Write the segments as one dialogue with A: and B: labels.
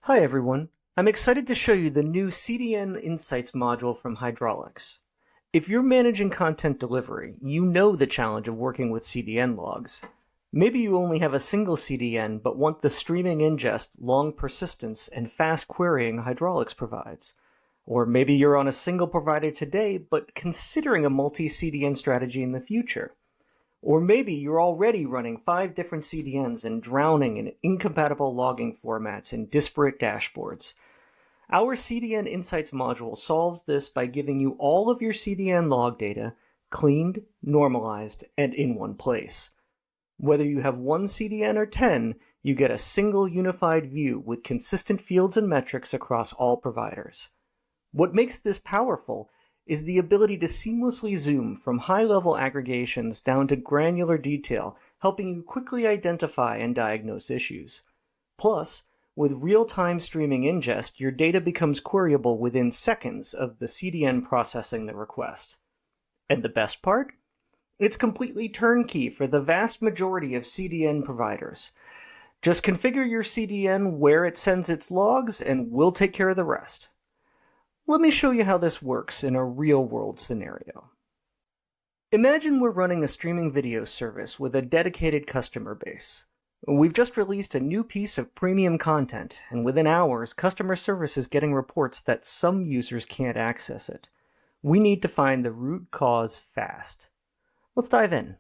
A: Hi everyone, I'm excited to show you the new CDN Insights module from Hydraulics. If you're managing content delivery, you know the challenge of working with CDN logs. Maybe you only have a single CDN but want the streaming ingest, long persistence, and fast querying Hydraulics provides. Or maybe you're on a single provider today but considering a multi-CDN strategy in the future. Or maybe you're already running 5 different CDNs and drowning in incompatible logging formats and disparate dashboards. Our CDN Insights module solves this by giving you all of your CDN log data cleaned, normalized, and in one place. Whether you have 1 CDN or 10, you get a single unified view with consistent fields and metrics across all providers. What makes this powerful is the ability to seamlessly zoom from high-level aggregations down to granular detail, helping you quickly identify and diagnose issues. Plus, with real-time streaming ingest, your data becomes queryable within seconds of the CDN processing the request. And the best part? It's completely turnkey for the vast majority of CDN providers. Just configure your CDN where it sends its logs, and we'll take care of the rest. Let me show you how this works in a real-world scenario. Imagine we're running a streaming video service with a dedicated customer base. We've just released a new piece of premium content, and within hours, customer service is getting reports that some users can't access it. We need to find the root cause fast. Let's dive in.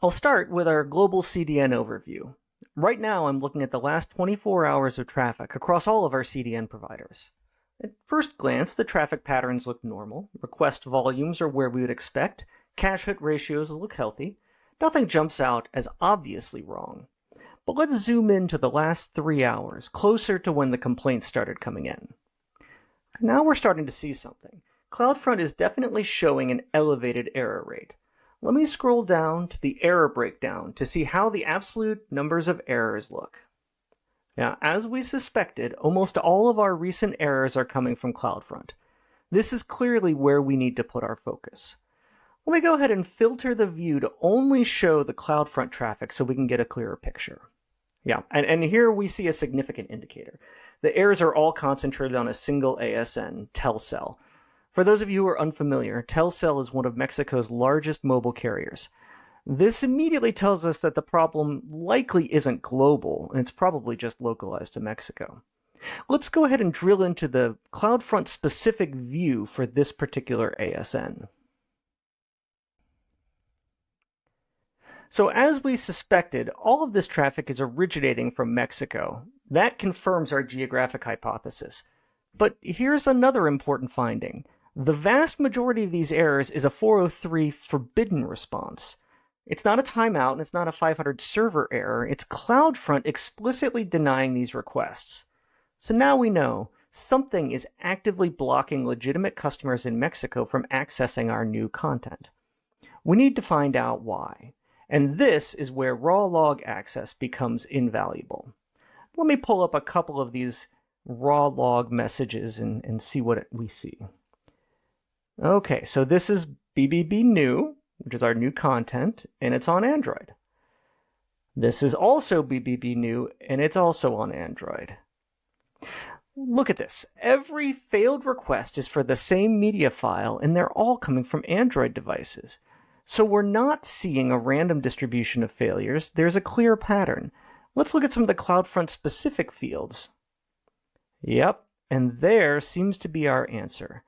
A: I'll start with our global CDN overview. Right now, I'm looking at the last 24 hours of traffic across all of our CDN providers. At first glance, the traffic patterns look normal. Request volumes are where we would expect. Cache hit ratios look healthy. Nothing jumps out as obviously wrong. But let's zoom into the last 3 hours, closer to when the complaints started coming in. Now we're starting to see something. CloudFront is definitely showing an elevated error rate. Let me scroll down to the error breakdown to see how the absolute numbers of errors look. Now, as we suspected, almost all of our recent errors are coming from CloudFront. This is clearly where we need to put our focus. Let me go ahead and filter the view to only show the CloudFront traffic so we can get a clearer picture. Yeah, and here we see a significant indicator. The errors are all concentrated on a single ASN, Telcel. For those of you who are unfamiliar, Telcel is one of Mexico's largest mobile carriers. This immediately tells us that the problem likely isn't global, and it's probably just localized to Mexico. Let's go ahead and drill into the CloudFront specific view for this particular ASN. So as we suspected, all of this traffic is originating from Mexico. That confirms our geographic hypothesis. But here's another important finding. The vast majority of these errors is a 403 forbidden response. It's not a timeout and it's not a 500 server error. It's CloudFront explicitly denying these requests. So now we know something is actively blocking legitimate customers in Mexico from accessing our new content. We need to find out why. And this is where raw log access becomes invaluable. Let me pull up a couple of these raw log messages and see what we see. Okay, so this is BBB new, which is our new content, and it's on Android. This is also BBB new, and it's also on Android. Look at this. Every failed request is for the same media file, and they're all coming from Android devices. So we're not seeing a random distribution of failures. There's a clear pattern. Let's look at some of the CloudFront specific fields. Yep, and there seems to be our answer.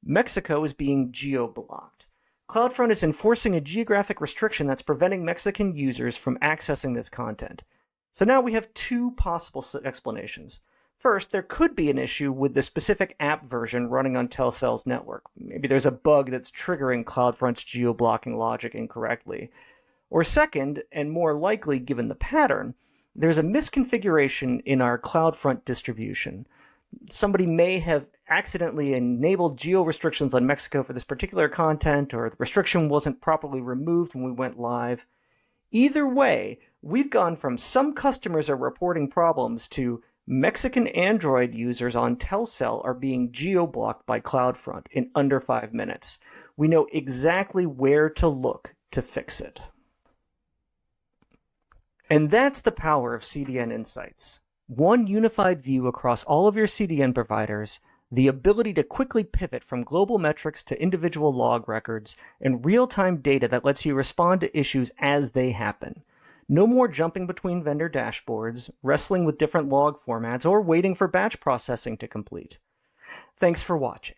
A: Mexico is being geo-blocked. CloudFront is enforcing a geographic restriction that's preventing Mexican users from accessing this content. So now we have 2 possible explanations. First, there could be an issue with the specific app version running on Telcel's network. Maybe there's a bug that's triggering CloudFront's geo-blocking logic incorrectly. Or second, and more likely given the pattern, there's a misconfiguration in our CloudFront distribution. Somebody may have accidentally enabled geo-restrictions on Mexico for this particular content, or the restriction wasn't properly removed when we went live. Either way, we've gone from some customers are reporting problems to Mexican Android users on Telcel are being geo-blocked by CloudFront in under 5 minutes. We know exactly where to look to fix it. And that's the power of CDN Insights. One unified view across all of your CDN providers, the ability to quickly pivot from global metrics to individual log records, and real-time data that lets you respond to issues as they happen. No more jumping between vendor dashboards, wrestling with different log formats, or waiting for batch processing to complete. Thanks for watching.